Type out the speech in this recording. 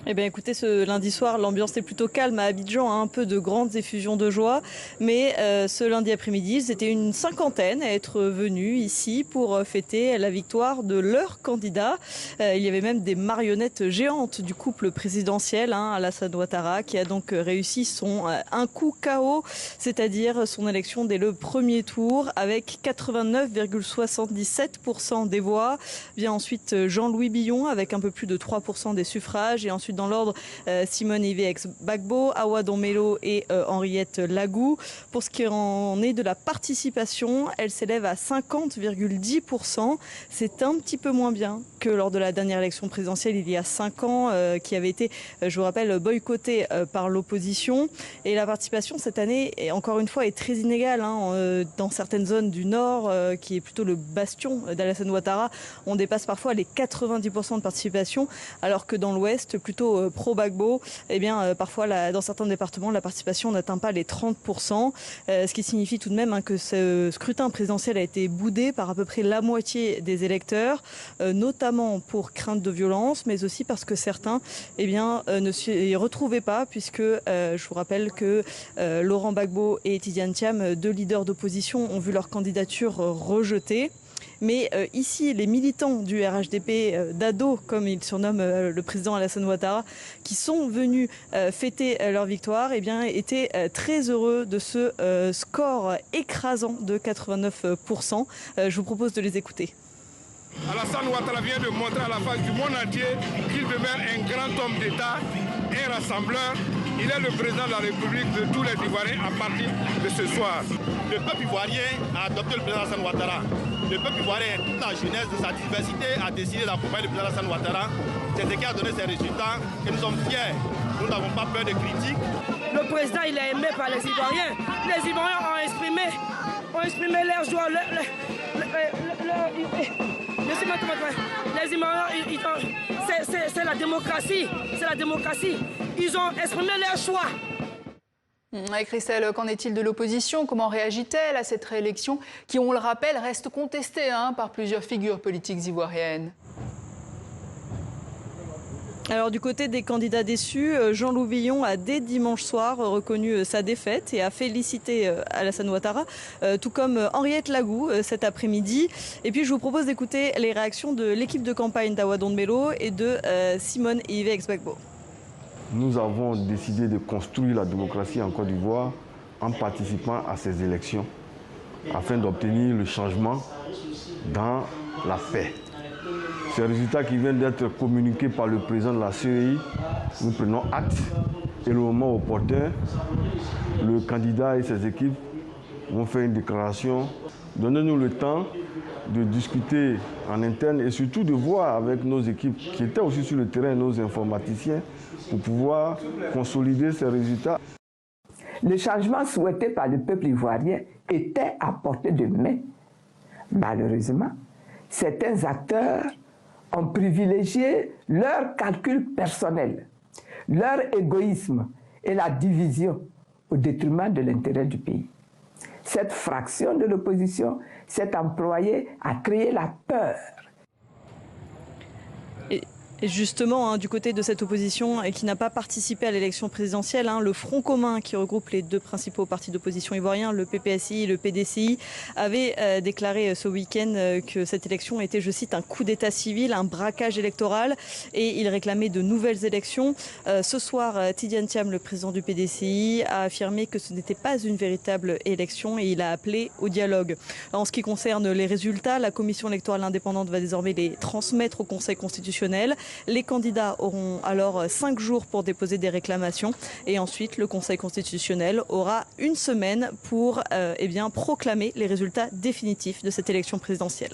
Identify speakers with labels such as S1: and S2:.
S1: Eh bien écoutez, ce lundi soir, l'ambiance est plutôt calme à Abidjan, hein, un peu de grandes effusions de joie. Mais ce lundi après-midi, ils étaient une cinquantaine à être venus ici pour fêter la victoire de leur candidat. Il y avait même des marionnettes géantes du couple présidentiel, Alassane Ouattara, qui a donc réussi son un coup KO, c'est-à-dire son élection dès le premier tour avec 89,77% des voix. Vient ensuite Jean-Louis Billon avec un peu plus de 3% des suffrages et ensuite dans l'ordre, Simone Ivex-Gbagbo, Awa Dombello et Henriette Lagou. Pour ce qui en est de la participation, elle s'élève à 50,10%. C'est un petit peu moins bien que lors de la dernière élection présidentielle il y a 5 ans, qui avait été, je vous rappelle, boycottée par l'opposition. Et la participation cette année, encore une fois, est très inégale. Dans certaines zones du Nord, qui est plutôt le bastion d'Alassane Ouattara, on dépasse parfois les 90% de participation, alors que dans l'Ouest, plutôt pro-Gbagbo, parfois dans certains départements, la participation n'atteint pas les 30%, ce qui signifie tout de même que ce scrutin présidentiel a été boudé par à peu près la moitié des électeurs, notamment pour crainte de violence, mais aussi parce que certains ne s'y retrouvaient pas, puisque je vous rappelle que Laurent Gbagbo et Tidiane Thiam, deux leaders d'opposition, ont vu leur candidature rejetée. Mais ici, les militants du RHDP, Dado, comme il surnomme le président Alassane Ouattara, qui sont venus fêter leur victoire, étaient très heureux de ce score écrasant de 89%. Je vous propose de les écouter.
S2: Alassane Ouattara vient de montrer à la face du monde entier qu'il demeure un grand homme d'État, un rassembleur. Il est le président de la République de tous les Ivoiriens à partir de ce soir.
S3: Le peuple ivoirien a adopté le président Alassane Ouattara. Le peuple ivoirien, toute la jeunesse de sa diversité, a décidé d'accompagner le président Alassane Ouattara. C'est ce qui a donné ces résultats et nous sommes fiers. Nous n'avons pas peur de critiques.
S4: Le président, il est aimé par les Ivoiriens. Les Ivoiriens ont exprimé leur joie, les Ivoiriens, c'est la démocratie. C'est la démocratie. Ils ont exprimé leur choix.
S5: Et Christelle, qu'en est-il de l'opposition? Comment réagit-elle à cette réélection qui, on le rappelle, reste contestée par plusieurs figures politiques ivoiriennes?
S1: Alors du côté des candidats déçus, Jean-Louis Billon a dès dimanche soir reconnu sa défaite et a félicité Alassane Ouattara, tout comme Henriette Lagou cet après-midi. Et puis je vous propose d'écouter les réactions de l'équipe de campagne d'Awa Dombello et de Simone Ivex-Gbagbo.
S6: Nous avons décidé de construire la démocratie en Côte d'Ivoire en participant à ces élections afin d'obtenir le changement dans la paix. Ces résultats qui viennent d'être communiqués par le président de la CEI, nous prenons acte et le moment opportun, le candidat et ses équipes vont faire une déclaration. Donnez-nous le temps de discuter en interne et surtout de voir avec nos équipes qui étaient aussi sur le terrain, nos informaticiens, pour pouvoir consolider ces résultats.
S7: Le changement souhaité par le peuple ivoirien était à portée de main. Malheureusement, certains acteurs ont privilégié leur calcul personnel, leur égoïsme et la division au détriment de l'intérêt du pays. Cette fraction de l'opposition s'est employée à créer la peur.
S1: Et justement, du côté de cette opposition et qui n'a pas participé à l'élection présidentielle, le Front commun qui regroupe les deux principaux partis d'opposition ivoiriens, le PPSI et le PDCI, avait déclaré ce week-end que cette élection était, je cite, un coup d'état civil, un braquage électoral, et il réclamait de nouvelles élections. Ce soir, Tidiane Thiam, le président du PDCI, a affirmé que ce n'était pas une véritable élection et il a appelé au dialogue. En ce qui concerne les résultats, la commission électorale indépendante va désormais les transmettre au Conseil constitutionnel. Les candidats auront alors 5 jours pour déposer des réclamations et ensuite le Conseil constitutionnel aura une semaine pour proclamer les résultats définitifs de cette élection présidentielle.